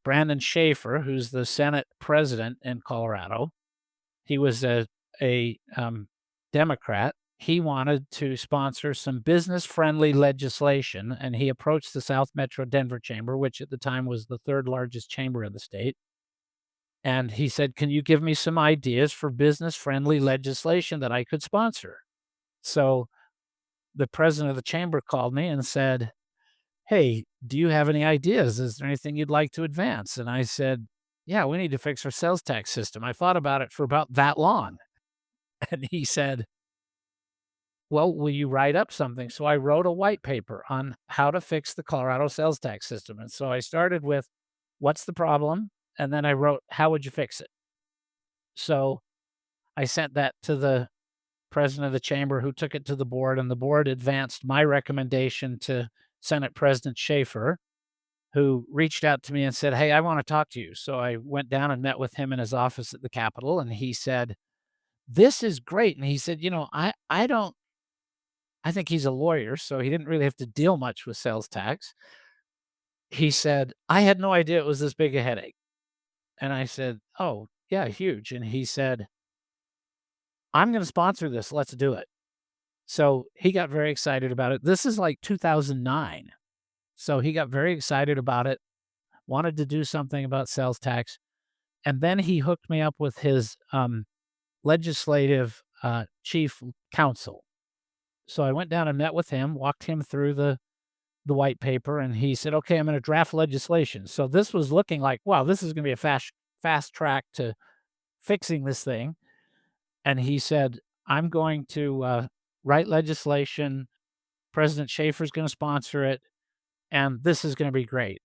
Brandon Schaefer, who's the Senate president in Colorado. He was a Democrat. He wanted to sponsor some business-friendly legislation, and he approached the South Metro Denver Chamber, which at the time was the 3rd largest chamber in the state, and he said, "Can you give me some ideas for business-friendly legislation that I could sponsor?" So, the president of the chamber called me and said, "Hey, do you have any ideas? Is there anything you'd like to advance?" And I said, "Yeah, we need to fix our sales tax system. I thought about it for about that long." And he said, "Well, will you write up something?" So I wrote a white paper on how to fix the Colorado sales tax system. And so I started with, "What's the problem?" And then I wrote, "How would you fix it?" So I sent that to the president of the chamber, who took it to the board, and the board advanced my recommendation to Senate President Schaefer, who reached out to me and said, "Hey, I want to talk to you." So I went down and met with him in his office at the Capitol, and he said, "This is great." And he said, I don't I think he's a lawyer, so he didn't really have to deal much with sales tax. He said, "I had no idea it was this big a headache." And I said, "Oh, yeah, huge." And he said, "I'm gonna sponsor this. Let's do it." So he got very excited about it. This is like 2009. So he got very excited about it, wanted to do something about sales tax. And then he hooked me up with his legislative chief counsel. So I went down and met with him, walked him through the white paper, and he said, "Okay, I'm going to draft legislation." So this was looking like, wow, this is going to be a fast track to fixing this thing. And he said, "I'm going to write legislation. President Schaefer's going to sponsor it, and this is going to be great."